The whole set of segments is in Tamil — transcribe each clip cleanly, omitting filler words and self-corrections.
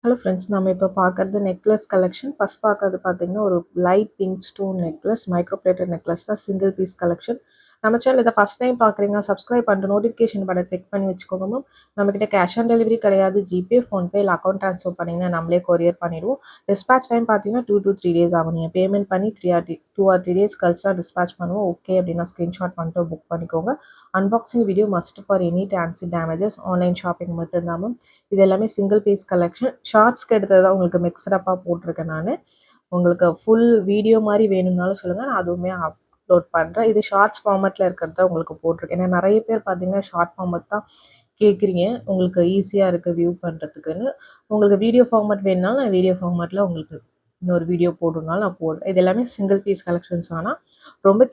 ஹலோ ஃப்ரெண்ட்ஸ், நம்ம இப்போ பார்க்குறது நெக்லஸ் கலெக்ஷன். ஃபர்ஸ்ட் பார்க்கறது பார்த்தீங்கன்னா, ஒரு light pink stone necklace, micro plated necklace தான், சிங்கிள் பீஸ் கலெக்ஷன். நம்ம சேனல் இதை ஃபஸ்ட் டைம் பார்க்குறீங்க, சப்ஸ்கிரைப் பண்ணிட்டு நோட்டிஃபிகேஷன் பட்டன் கிளிக் பண்ணி வச்சுக்கோங்க மேம். நம்மக்கிட்ட கேஷ் ஆன் டெலிவரி கிடையாது. ஜிபே, ஃபோன்பே இல்லை அக்கௌண்ட் ட்ரான்ஸ்ஃபர் பண்ணிங்கன்னா நம்மளே கொரியர் பண்ணிவிடுவோம். டிஸ்பேச் டைம் பார்த்தீங்கன்னா 2 to 3 days ஆகும். நீங்கள் பேமெண்ட் பண்ணி 2 or 3 days கழிச்சு தான் டிஸ்பேச் பண்ணுவோம். ஓகே அப்படின்னா ஸ்க்ரீன்ஷாட் பண்ணிட்டு புக் பண்ணிக்கோங்க. Unboxing video must for any TANSI damages. Online shopping மட்டும்தான் மேம். இது எல்லாமே சிங்கிள் பீஸ் கலெக்ஷன். ஷார்ட்ஸ்க்கு எடுத்தது தான் உங்களுக்கு மிக்ஸ்டப்பாக போட்டிருக்கேன் நான். உங்களுக்கு ஃபுல் வீடியோ மாதிரி வேணும்னாலும் சொல்லுங்கள், நான் அதுவுமே அப்லோட் பண்ணுறேன். இது ஷார்ட்ஸ் ஃபார்மேட்டில் இருக்கிறது தான் உங்களுக்கு போட்டிருக்கேன். ஏன்னா நிறைய பேர் பார்த்தீங்கன்னா ஷார்ட் ஃபார்மேட் தான் கேட்குறீங்க, உங்களுக்கு ஈஸியாக இருக்குது வியூ பண்ணுறதுக்குன்னு. உங்களுக்கு வீடியோ ஃபார்மேட் வேணுனாலும் நான் வீடியோ ஃபார்மேட்டில் உங்களுக்கு இன்னொரு வீடியோ போடணுனாலும் நான் போடுறேன். இது எல்லாமே சிங்கிள் பீஸ் கலெக்ஷன்ஸ். ஆனால் ரொம்ப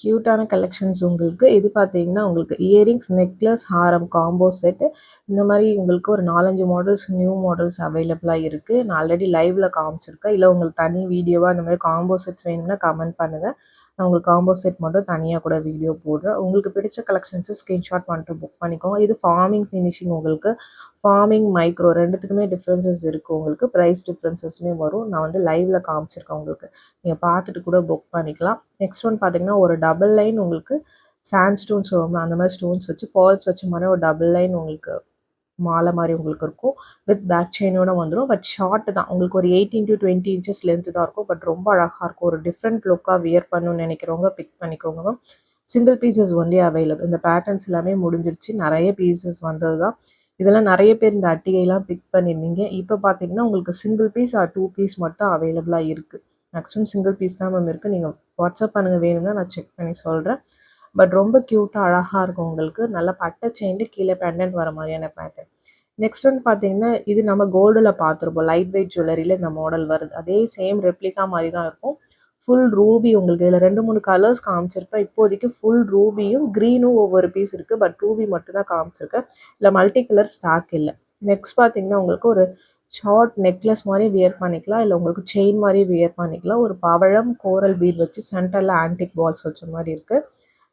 க்யூட்டான கலெக்ஷன்ஸ் உங்களுக்கு. இது பார்த்தீங்கன்னா உங்களுக்கு இயரிங்ஸ், நெக்லஸ், ஹாரம் காம்போ செட்டு, இந்த மாதிரி உங்களுக்கு ஒரு 4-5 மாடல்ஸ், நியூ மாடல்ஸ் அவைலபிளாக இருக்குது. நான் ஆல்ரெடி லைவில் காமிச்சிருக்கேன். இல்லை உங்களுக்கு தனி வீடியோவாக இந்த மாதிரி காம்போ செட்ஸ் வேணும்னா கமெண்ட் பண்ணுங்கள். நான் உங்களுக்கு காம்போ செட் மட்டும் தனியாக கூட வீடியோ போடுறேன். உங்களுக்கு பிடிச்ச கலெக்ஷன்ஸை ஸ்க்ரீன்ஷாட் பண்ணிட்டு புக் பண்ணிக்கோங்க. இது ஃபார்மிங் ஃபினிஷிங். உங்களுக்கு ஃபார்மிங் மைக்ரோ ரெண்டுத்துக்குமே டிஃப்ரென்சஸ் இருக்குது. உங்களுக்கு ப்ரைஸ் டிஃப்ரென்சஸுமே வரும். நான் வந்து லைவில் காமிச்சிருக்கேன் உங்களுக்கு. நீங்கள் பார்த்துட்டு கூட புக் பண்ணிக்கலாம். நெக்ஸ்ட் ஒன் பார்த்தீங்கன்னா ஒரு டபுள் லைன் உங்களுக்கு சாண்ட் ஸ்டோன்ஸ் வரும், அந்த மாதிரி ஸ்டோன்ஸ் வச்சு பேர்ல்ஸ் வச்ச மாதிரி ஒரு டபுள் லைன் உங்களுக்கு மாலை மாதிரி உங்களுக்கு இருக்கும். வித் பேக் செயினோட வந்துடும். பட் ஷார்ட் தான், உங்களுக்கு ஒரு 18 to 20 inches லென்த்து தான் இருக்கும். பட் ரொம்ப அழகாக இருக்கும். ஒரு டிஃப்ரெண்ட் லுக்காக வியர் பண்ணணும்னு நினைக்கிறவங்க பிக் பண்ணிக்கோங்க ma'am. Single pieces only available. இந்த பேட்டர்ன்ஸ் எல்லாமே முடிஞ்சிருச்சு. நிறைய பீசஸ் வந்தது தான். இதெல்லாம் நிறைய பேர் இந்த அட்டிகைலாம் பிக் பண்ணியிருந்தீங்க. இப்போ பார்த்தீங்கன்னா உங்களுக்கு சிங்கிள் பீஸ் ஆர் 2 பீஸ் மட்டும் அவைலபிளாக இருக்குது. மேக்ஸிமம் சிங்கிள் பீஸ் தான் மேம் இருக்குது. நீங்கள் வாட்ஸ்அப் பண்ணுங்கள், வேணும்னா நான் செக் பண்ணி சொல்கிறேன். பட் ரொம்ப க்யூட்டாக அழகாக இருக்கும் உங்களுக்கு. நல்லா பட்டை செயின்ட்டு கீழே பெண்டன்ட் வர மாதிரியான பேட்டர்ன். நெக்ஸ்ட் ஒன்று பார்த்தீங்கன்னா, இது நம்ம கோல்டில் பார்த்துருப்போம். லைட் வெயிட் ஜுவல்லரியில் இந்த மாடல் வருது. அதே சேம் ரெப்ளிகா மாதிரி தான் இருக்கும். ஃபுல் ரூபி உங்களுக்கு. இதில் 2-3 கலர்ஸ் காமிச்சிருப்பேன். இப்போதைக்கு ஃபுல் ரூபியும் க்ரீனும் ஒவ்வொரு பீஸ் இருக்குது. பட் ரூபி மட்டும் தான் காமிச்சிருக்கேன். இல்லை மல்டி கலர் ஸ்டாக் இல்லை. நெக்ஸ்ட் பார்த்தீங்கன்னா உங்களுக்கு ஒரு ஷார்ட் நெக்லஸ் மாதிரி வியர் பண்ணிக்கலாம். இல்லை உங்களுக்கு செயின் மாதிரி வியர் பண்ணிக்கலாம். ஒரு பவழம் கோரல் பீட் வச்சு சென்டரில் ஆன்டிக் பால்ஸ் வச்ச மாதிரி இருக்குது.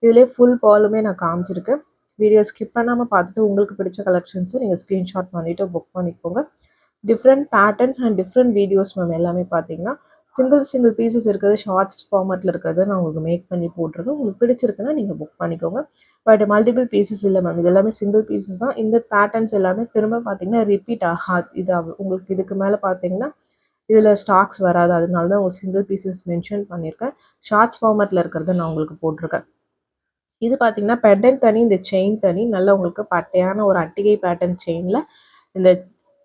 இதிலே ஃபுல் பாலுமே நான் காமிச்சிருக்கேன். வீடியோ ஸ்கிப் பண்ணாமல் பார்த்துட்டு உங்களுக்கு பிடிச்ச கலெக்ஷன்ஸை நீங்கள் ஸ்க்ரீன்ஷாட் பண்ணிவிட்டு புக் பண்ணிக்கோங்க. Different patterns and different videos ma'am. எல்லாமே பார்த்தீங்கன்னா சிங்கிள் பீசஸ் இருக்கிறது, ஷார்ட்ஸ் ஃபார்மேட்டில் இருக்கிறத நான் உங்களுக்கு மேக் பண்ணி போட்டிருக்கேன். உங்களுக்கு பிடிச்சிருக்குன்னா நீங்கள் புக் பண்ணிக்கோங்க. பட் மல்டிபிள் பீசஸ் இல்லை மேம். இது எல்லாமே சிங்கிள் பீசஸ் தான். இந்த பேட்டர்ன்ஸ் எல்லாமே திரும்ப பார்த்தீங்கன்னா ரிப்பீட் ஆகாது. இது உங்களுக்கு இதுக்கு மேலே பார்த்தீங்கன்னா இதில் ஸ்டாக்ஸ் வராது. அதனால தான் ஒரு சிங்கிள் பீசஸ் மென்ஷன் பண்ணியிருக்கேன். ஷார்ட்ஸ் ஃபார்மேட்டில் இருக்கிறத நான் உங்களுக்கு போட்டிருக்கேன். இது பார்த்தீங்கன்னா பெண்டன்ட் தனி, இந்த செயின் தனி. நல்லா உங்களுக்கு பட்டையான ஒரு அட்டிகை பேட்டர்ன் செயினில் இந்த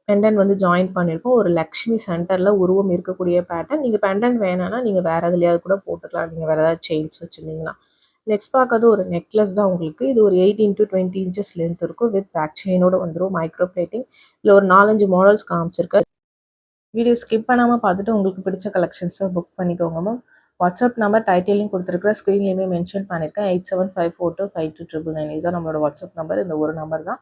பெண்டன்ட் வந்து ஜாயின் பண்ணியிருக்கோம். ஒரு லக்ஷ்மி சென்டரில் உருவம் இருக்கக்கூடிய பேட்டர்ன். நீங்கள் பெண்டன்ட் வேணான்னா நீங்கள் வேறு எதுலையாவது கூட போட்டுக்கலாம், நீங்கள் வேறு ஏதாவது செயின்ஸ் வச்சுருந்தீங்கன்னா. நெக்ஸ்ட் பார்க்கறது ஒரு நெக்லஸ் தான் உங்களுக்கு. இது ஒரு 18 to 20 inches லென்த் இருக்கும். வித் பேக் செயினோட வந்துடும். Micro plating. இல்லை ஒரு 4-5 மாடல்ஸ் காமிச்சிருக்கேன். வீடியோ ஸ்கிப் பண்ணாமல் பார்த்துட்டு உங்களுக்கு பிடிச்ச கலெக்ஷன்ஸை புக் பண்ணிக்கோங்க மேம். வாட்ஸ்அப் நம்பர் டைட்டிலையும் கொடுத்துருக்குற, ஸ்க்ரீன்லேயுமே மென்ஷன் பண்ணியிருக்கேன். 8754252999. இதுதான் நம்மளோட வாட்ஸ்அப் நம்பர். இந்த ஒரு நம்பர் தான்.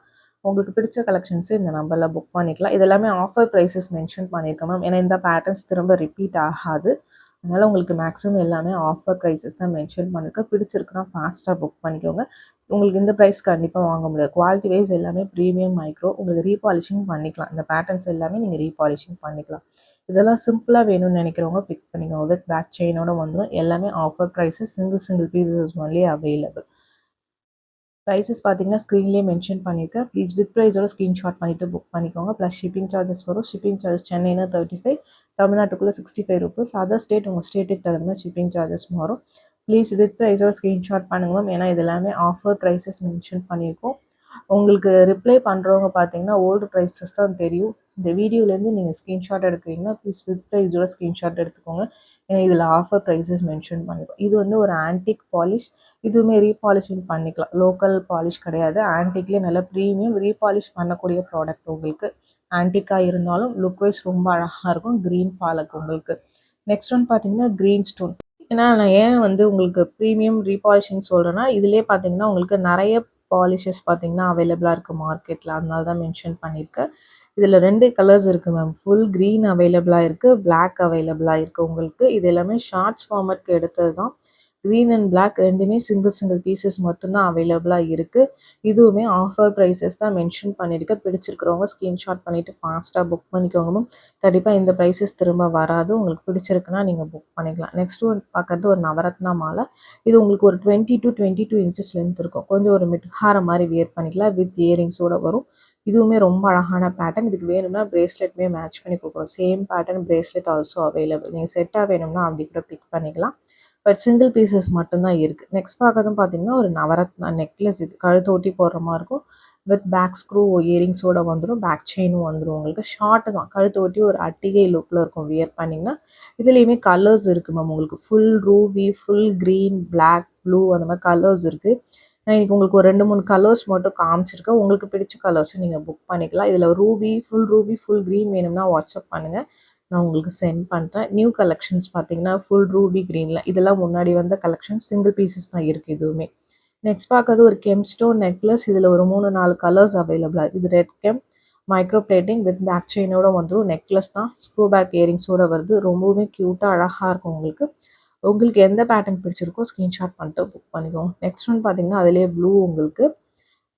உங்களுக்கு பிடிச்ச கலெக்ஷன்ஸு இந்த நம்பரில் புக் பண்ணிக்கலாம். இது எல்லாமே ஆஃபர் ப்ரைஸஸ் மென்ஷன் பண்ணியிருக்கேன் மேம். ஏன்னா இந்த பேட்டர்ன்ஸ் திரும்ப ரிப்பீட் ஆகாது. அதனால் உங்களுக்கு மேக்ஸிமம் எல்லாமே ஆஃபர் ப்ரைஸஸ் தான் மென்ஷன் பண்ணியிருக்கேன். பிடிச்சிருக்குன்னா ஃபாஸ்ட்டாக புக் பண்ணிக்கோங்க. உங்களுக்கு இந்த ப்ரைஸ் கண்டிப்பாக வாங்க முடியாது. குவாலிட்டி வைஸ் எல்லாமே ப்ரீமியம் மைக்ரோ. உங்களுக்கு ரீபாலிஷிங் பண்ணிக்கலாம். இந்த பேட்டர்ன்ஸ் எல்லாமே நீங்கள் ரீபாலிஷிங் பண்ணிக்கலாம். இதெல்லாம் சிம்பிளாக வேணும்னு நினைக்கிறவங்க பிக் பண்ணிக்கோங்க. வித் பேக் செயினோட வந்துடும். எல்லாமே offer prices. Single pieces only available. Prices பார்த்தீங்கன்னா ஸ்க்ரீன்லேயே மென்ஷன் பண்ணியிருக்கேன். ப்ளீஸ் வித் ப்ரைஸோட ஸ்க்ரீன்ஷாட் பண்ணிவிட்டு புக் பண்ணிக்கோங்க. ப்ளஸ் ஷிப்பிங் சார்ஜஸ் வரும். ஷிப்பிங் சார்ஜஸ் சென்னைனா 35, தமிழ்நாட்டுக்குள்ளே 65 rupees. அதர் ஸ்டேட் உங்கள் ஸ்டேட்டுக்கு தகுந்த மாதிரி ஷிப்பிங் சார்ஜஸ் வரும். ப்ளீஸ் வித் ப்ரைஸோட ஸ்க்ரீன்ஷாட் பண்ணுங்க மேம். ஏன்னா இது எல்லாமே ஆஃபர் ப்ரைஸஸ் மென்ஷன் பண்ணியிருக்கோம். உங்களுக்கு ரிப்ளை பண்ணுறவங்க பார்த்தீங்கன்னா ஓல்டு ப்ரைஸஸ் தான் தெரியும். இந்த வீடியோலேருந்து நீங்கள் ஸ்க்ரீன்ஷாட் எடுக்கிறீங்கன்னா ப்ளீஸ் வித் ப்ரைஸோட ஸ்க்ரீன்ஷாட் எடுத்துக்கோங்க. ஏன்னா இதில் ஆஃபர் ப்ரைஸஸ் மென்ஷன் பண்ணியிருக்கோம். இது வந்து ஒரு ஆன்டிக் பாலிஷ். இதுவுமே ரீபாலிஷிங் பண்ணிக்கலாம். லோக்கல் பாலிஷ் கிடையாது. ஆன்டிக்லேயே நல்ல ப்ரீமியம் ரீபாலிஷ் பண்ணக்கூடிய ப்ராடக்ட் உங்களுக்கு. ஆன்டிக்காக இருந்தாலும் லுக் வைஸ் ரொம்ப அழகாக இருக்கும். க்ரீன் பாலக் உங்களுக்கு. நெக்ஸ்ட் ஒன் பார்த்தீங்கன்னா க்ரீன் ஸ்டோன். ஏன்னா நான் ஏன் வந்து உங்களுக்கு ப்ரீமியம் ரீபாலிஷிங் சொல்கிறேன்னா, இதிலே பார்த்தீங்கன்னா உங்களுக்கு நிறைய பாலிஷஸ் பார்த்தீங்கன்னா அவைலபிளாக இருக்குது மார்க்கெட்டில். அதனால தான் மென்ஷன் பண்ணியிருக்கேன். இதில் 2 கலர்ஸ் இருக்குது மேம். ஃபுல் க்ரீன் அவைலபிளாக இருக்குது, பிளாக் அவைலபிளாக இருக்குது உங்களுக்கு. இது எல்லாமே ஷார்ட்ஸ் ஃபார்மேட்க்கு எடுத்தது தான். க்ரீன் அண்ட் பிளாக் ரெண்டுமே சிங்கிள் பீசஸ் மட்டும்தான் அவைலபிளாக இருக்குது. இதுவுமே ஆஃபர் ப்ரைஸஸ் தான் மென்ஷன் பண்ணியிருக்கேன். பிடிச்சிருக்கிறவங்க ஸ்க்ரீன்ஷாட் பண்ணிவிட்டு ஃபாஸ்ட்டாக புக் பண்ணிக்கோங்க. கண்டிப்பாக இந்த ப்ரைஸஸ் திரும்ப வராது. உங்களுக்கு பிடிச்சிருக்குன்னா நீங்கள் புக் பண்ணிக்கலாம். நெக்ஸ்ட்டு பார்க்குறது ஒரு நவரத்னா மாலை. இது உங்களுக்கு ஒரு 20 to 22 இன்ச்சஸ் லென்த் இருக்கும். கொஞ்சம் ஒரு மிட்ஹார மாதிரி வியர் பண்ணிக்கலாம். வித் இயரிங்ஸோடு வரும். இதுவுமே ரொம்ப அழகான பேட்டர்ன். இதுக்கு வேணும்னா பிரேஸ்லெட்டுமே மேட்ச் பண்ணி கொடுக்குறோம். Same pattern bracelet also available. நீங்கள் செட்டாக வேணும்னா அப்படி கூட பிக் பண்ணிக்கலாம். பட் சிங்கிள் பீசஸ் மட்டும்தான் இருக்குது. நெக்ஸ்ட் பார்க்கறதும் பார்த்தீங்கன்னா ஒரு நவரத்னா நெக்லஸ். இது கழுத்து ஒட்டி போடுற மாதிரி இருக்கும். வித் பேக் ஸ்க்ரூ இயரிங்ஸோடு வந்துடும். பேக் செயினும் வந்துடும். உங்களுக்கு ஷார்ட்டு தான். கழுத்து ஒட்டி ஒரு அட்டிகை லுக்கில் இருக்கும் வியர் பண்ணிங்கன்னா. இதுலேயுமே கலர்ஸ் இருக்குது மேம். உங்களுக்கு full ruby, full green, black, blue அந்த மாதிரி கலர்ஸ் இருக்குது. நான் இன்றைக்கி உங்களுக்கு ஒரு 2-3 கலர்ஸ் மட்டும் காமிச்சிருக்கேன். உங்களுக்கு பிடிச்ச கலர்ஸும் நீங்கள் புக் பண்ணிக்கலாம். இதில் ரூபி, ஃபுல் க்ரீன் வேணும்னா வாட்ஸ்அப் பண்ணுங்கள். நான் உங்களுக்கு சென்ட் பண்ணுறேன். நியூ கலெக்ஷன்ஸ் பார்த்தீங்கன்னா ஃபுல் ரூபி க்ரீனில். இதெல்லாம் முன்னாடி வந்த கலெக்ஷன்ஸ் சிங்கிள் பீசஸ் தான் இருக்குது இதுவுமே. நெக்ஸ்ட் பார்க்கறது ஒரு கெம்ஸ்டோன் நெக்லஸ். இதில் ஒரு 3-4 கலர்ஸ் அவைலபிளாக. இது red gem, micro plating with back செயினோட வந்துடும். நெக்லஸ் தான். ஸ்க்ரூ பேக் இயரிங்ஸோடு வருது. ரொம்பவுமே க்யூட்டாக அழகாக இருக்கும் உங்களுக்கு. உங்களுக்கு எந்த பேட்டர்ன் பிடிச்சிருக்கோ ஸ்க்ரீன்ஷாட் பண்ணிட்டு புக் பண்ணிக்கோங்க. நெக்ஸ்ட் ஒன் பார்த்தீங்கன்னா அதிலே ப்ளூ. உங்களுக்கு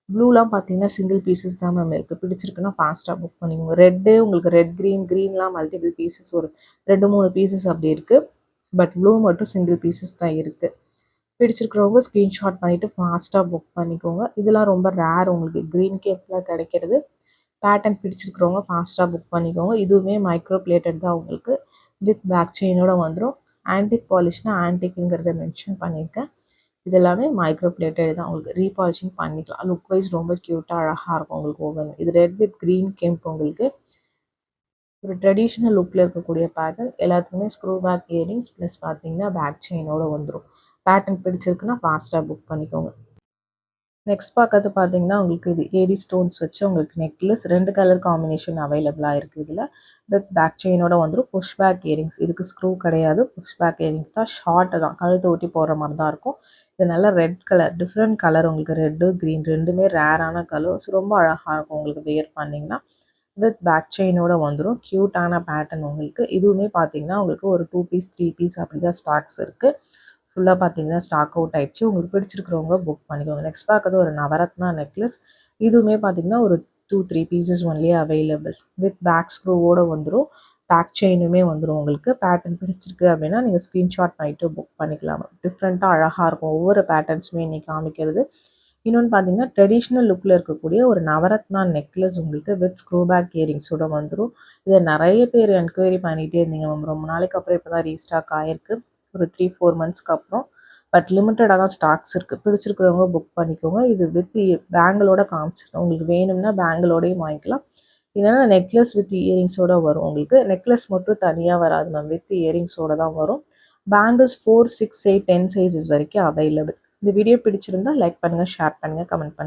ப்ளூலாம் பார்த்தீங்கன்னா சிங்கிள் பீசஸ் தான் மேம் இருக்குது. பிடிச்சிருக்குன்னா ஃபாஸ்ட்டாக புக் பண்ணிக்கோங்க. ரெட்டு உங்களுக்கு ரெட் க்ரீன்லாம் மல்டிபிள் பீசஸ் ஒரு 2-3 பீசஸ் அப்படி இருக்குது. பட் ப்ளூ மட்டும் சிங்கிள் பீசஸ் தான் இருக்குது. பிடிச்சிருக்கிறவங்க ஸ்க்ரீன்ஷாட் பண்ணிவிட்டு ஃபாஸ்ட்டாக புக் பண்ணிக்கோங்க. இதெல்லாம் ரொம்ப ரேர் உங்களுக்கு க்ரீன் கேப்லாம் கிடைக்கிறது. பேட்டர்ன் பிடிச்சிருக்கிறவங்க ஃபாஸ்ட்டாக புக் பண்ணிக்கோங்க. இதுவுமே மைக்ரோ பிளேட்டட் தான் உங்களுக்கு. வித் பேக் செயினோட வந்துடும். ஆன்டிக் பாலிஷ்னா ஆன்டிக்குங்கிறத மென்ஷன் பண்ணியிருக்கேன். இது எல்லாமே மைக்ரோ பிளேட்டட் தான். உங்களுக்கு ரீபாலிஷிங் பண்ணிக்கலாம். லுக் வைஸ் ரொம்ப க்யூட்டாக அழகாக இருக்கும் உங்களுக்கு ஒவ்வொன்று. இது ரெட் வித் க்ரீன் கெம்ப் உங்களுக்கு ஒரு ட்ரெடிஷ்னல் லுக்கில் இருக்கக்கூடிய பேட்டர்ன். எல்லாத்துக்குமே ஸ்க்ரூ பேக் இயரிங்ஸ் ப்ளஸ் பார்த்தீங்கன்னா பேக் செயினோடு வந்துடும். பேட்டர்ன் பிடிச்சிருக்குன்னா ஃபாஸ்ட்டாக புக் பண்ணிக்கோங்க. நெக்ஸ்ட் பார்க்கறது பார்த்தீங்கன்னா உங்களுக்கு இது ஏடி ஸ்டோன்ஸ் வச்சு உங்களுக்கு நெக்லஸ் 2 கலர் காம்பினேஷன் அவைலபிளாக இருக்குது. இதில் வித் பேக் செயினோட வந்துடும். Push back earrings. இதுக்கு ஸ்க்ரூ கிடையாது. புஷ் பேக் இயரிங்ஸ் தான். ஷார்ட்டு தான். கழுத்தை ஒட்டி போடுற மாதிரி தான் இருக்கும். இது நல்லா ரெட் கலர், டிஃப்ரெண்ட் கலர். உங்களுக்கு ரெட்டு க்ரீன் ரெண்டுமே ரேரான கலர்ஸ். ரொம்ப அழகாக இருக்கும் உங்களுக்கு வியர் பண்ணிங்கன்னா. வித் பேக் செயினோட வந்துடும். க்யூட்டான பேட்டர்ன் உங்களுக்கு. இதுவுமே பார்த்தீங்கன்னா உங்களுக்கு ஒரு 2 பீஸ் 3 பீஸ் அப்படி தான் ஸ்டாக்ஸ் இருக்குது. ஃபுல்லாக பார்த்தீங்கன்னா ஸ்டாக் அவுட் ஆயிடுச்சு. உங்களுக்கு பிடிச்சிருக்கிறவங்க புக் பண்ணிக்கோங்க. நெக்ஸ்ட் பார்க்கறது ஒரு நவரத்னா நெக்லஸ். இதுவுமே பார்த்தீங்கன்னா ஒரு 2-3 pieces only available. With back ஸ்க்ரூவோடு வந்துடும். பேக் செயினுமே வந்துடும் உங்களுக்கு. பேட்டர்ன் பிடிச்சிருக்கு அப்படின்னா நீங்கள் ஸ்க்ரீன்ஷாட் பண்ணிவிட்டு புக் பண்ணிக்கலாம். டிஃப்ரெண்ட்டாக அழகாக இருக்கும் ஒவ்வொரு பேட்டர்ன்ஸுமே இன்றைக்கி காமிக்கிறது. இன்னொன்று பார்த்தீங்கன்னா ட்ரெடிஷ்னல் லுக்கில் இருக்கக்கூடிய ஒரு நவரத்னா நெக்லஸ் உங்களுக்கு வித் ஸ்க்ரூ பேக் இயரிங்ஸோட வந்துடும். இதை நிறைய பேர் என்கொயரி பண்ணிகிட்டே இருந்தீங்க மேம். ரொம்ப நாளைக்கு அப்புறம் இப்போ தான் ரீஸ்டாக் ஆகிருக்கு. ஒரு 3-4 மந்த்ஸ்க்கு அப்புறம். பட் லிமிட்டடாக தான் ஸ்டாக்ஸ் இருக்குது. பிடிச்சிருக்கிறவங்க புக் பண்ணிக்கோங்க. இது வித் பேங்கிளோட காமிச்சிருக்கேன். உங்களுக்கு வேணும்னா பேங்கிளோடையும் வாங்கிக்கலாம். இல்லைன்னா நெக்லஸ் வித் இயரிங்ஸோடு வரும் உங்களுக்கு. நெக்லஸ் மட்டும் தனியாக வராது மேம். வித் இயரிங்ஸோடு தான் வரும். பேங்கிள்ஸ் 4, 6, 8, 10 சைஸஸ் வரைக்கும் அவைலபிள். இந்த வீடியோ பிடிச்சிருந்தா லைக் பண்ணுங்கள், ஷேர் பண்ணுங்கள், கமெண்ட் பண்ணுங்கள்.